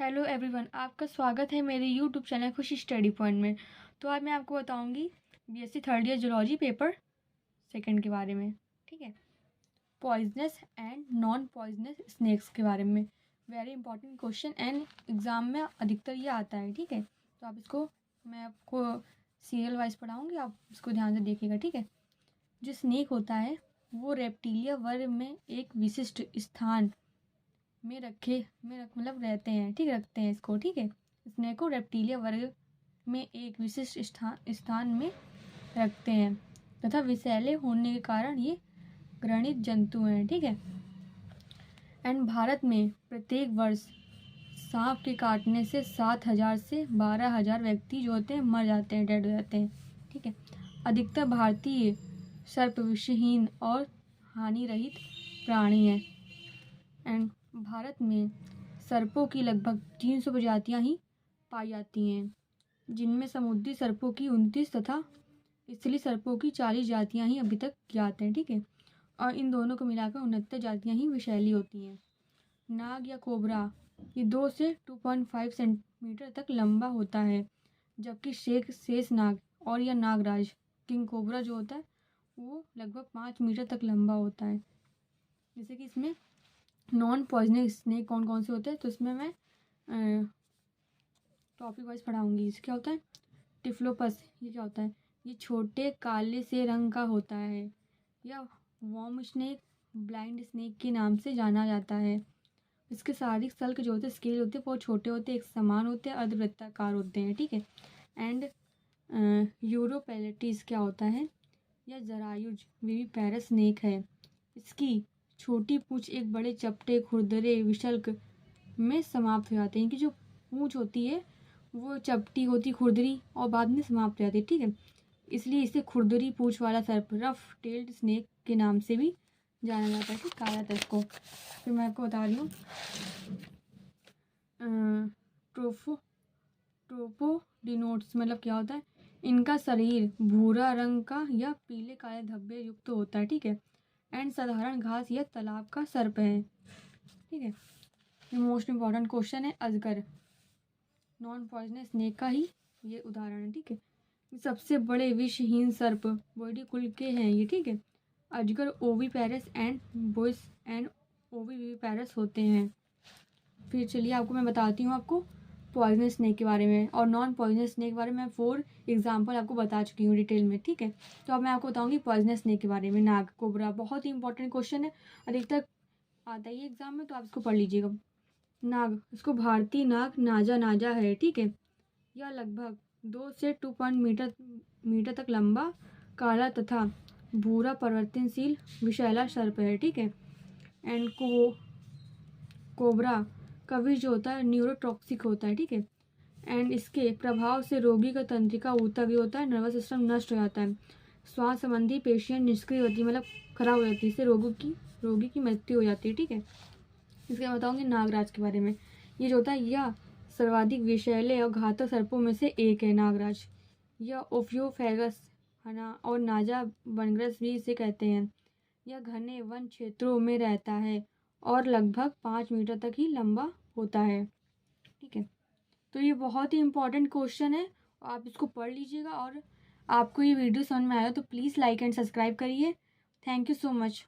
Hello everyone, आपका स्वागत है मेरे यूट्यूब चैनल खुशी स्टडी पॉइंट में। तो आज मैं आपको बताऊंगी BSc third year zoology paper second के बारे में। ठीक है, poisonous and non poisonous snacks के बारे में। Very important question and exam में अधिकतर ये आता है। ठीक है, तो आप इसको मैं आपको सीरियल वाइज पढ़ाऊँगी, आप इसको ध्यान से देखिएगा। ठीक है, जो स्नेक होता है वो रेप्टिलिया वर्ग में एक विशिष्ट स्थान में मतलब रहते हैं। ठीक, रखते हैं इसको। ठीक है, स्नेक को रेप्टिलिया वर्ग में एक विशिष्ट स्थान में रखते हैं तथा विषैले होने के कारण ये घृणित जंतु हैं। ठीक है, एंड भारत में प्रत्येक वर्ष सांप के काटने से 7,000 से 12,000 व्यक्ति जो होते हैं मर जाते हैं, डेड हो जाते हैं। ठीक है, अधिकतर भारतीय सर्प विषहीन और हानि रहित प्राणी हैं। एंड भारत में सर्पों की लगभग 300 प्रजातियां ही पाई जाती हैं, जिनमें समुद्री सर्पों की 29 तथा स्थलीय सर्पों की 40 जातियां ही अभी तक ज्ञात हैं। ठीक है, और इन दोनों को मिलाकर 69 जातियां ही विषैली होती हैं। नाग या कोबरा ये 2 से 2.5 सेंटीमीटर तक लंबा होता है, जबकि शेष नाग और या नागराज किंग कोबरा जो होता है वो लगभग 5 मीटर तक लंबा होता है। जैसे कि इसमें नॉन पॉइजनस स्नेक कौन कौन से होते हैं, तो इसमें मैं टॉपिक वाइज पढ़ाऊंगी। इससे क्या होता है, टिफ्लोपस ये क्या होता है, ये छोटे काले से रंग का होता है, या वॉर्म स्नेक ब्लाइंड स्नेक के नाम से जाना जाता है। इसके शारीरिक सल्क जो होते हैं, स्केल होते हैं, बहुत छोटे होते हैं, एक समान होते हैं, अर्धवृत्ताकार होते हैं। ठीक है, एंड यूरोपेलेटिस क्या होता है, यह जरायुज विविपैरस स्नेक है। इसकी छोटी पूंछ एक बड़े चपटे खुरदरे विशल्क में समाप्त हो जाते हैं। इनकी जो पूंछ होती है वो चपटी होती, खुरदरी, और बाद में समाप्त हो जाती है। ठीक है, इसलिए इसे खुरदरी पूंछ वाला सर्प, रफ टेल्ड स्नेक के नाम से भी जाना जाता है। ठीक, कहा जाता है इसको। फिर मैं आपको बता रही हूँ ट्रोपोडिनोट्स मतलब क्या होता है, इनका शरीर भूरा रंग का या पीले काले धब्बे युक्त होता है। ठीक है, एंड साधारण घास या तालाब का सर्प है। ठीक है, मोस्ट इम्पॉर्टेंट क्वेश्चन है अजगर, नॉन पॉइजनस स्नेक का ही ये उदाहरण है। ठीक है, सबसे बड़े विषहीन सर्प बोइडी कुल के हैं ये। ठीक है, अजगर ओविपेरस एंड बोइस एंड ओविविपेरस होते हैं। फिर चलिए आपको मैं बताती हूँ आपको पॉइजनस स्नेक के बारे में और नॉन पॉइजनस स्नेक के बारे में। 4 एग्जाम्पल आपको बता चुकी हूँ डिटेल में। ठीक है, तो अब मैं आपको बताऊंगी पॉइजनस स्नेक के बारे में। नाग कोबरा बहुत ही इंपॉर्टेंट क्वेश्चन है, अधिकतर आता ही एग्जाम में, तो आप इसको पढ़ लीजिएगा। नाग, इसको भारतीय नाग नाजा है। ठीक है, यह लगभग 2 से 2 मीटर तक लंबा, काला तथा भूरा परिवर्तनशील विषैला सर्प है। ठीक है, एंड कोबरा का विष जो होता है न्यूरोटॉक्सिक होता है। ठीक है, एंड इसके प्रभाव से रोगी का तंत्रिका ऊतक होता है, नर्वस सिस्टम नष्ट हो जाता है, श्वास संबंधी पेशियाँ निष्क्रिय होती है, मतलब खराब हो जाती है, इससे रोगी की मृत्यु हो जाती है। ठीक है, इसके बताऊंगी नागराज के बारे में। ये जो होता है यह सर्वाधिक विषैले और घातक सर्पों में से एक है। नागराज यह ओफियोफेगस है ना, और नाजा बनग्रस भी इसे कहते हैं। यह घने वन क्षेत्रों में रहता है और लगभग 5 मीटर तक ही लंबा होता है। ठीक है, तो ये बहुत ही इंपॉर्टेंट क्वेश्चन है, आप इसको पढ़ लीजिएगा। और आपको ये वीडियो समझ में आया तो प्लीज़ लाइक एंड सब्सक्राइब करिए। Thank you so much.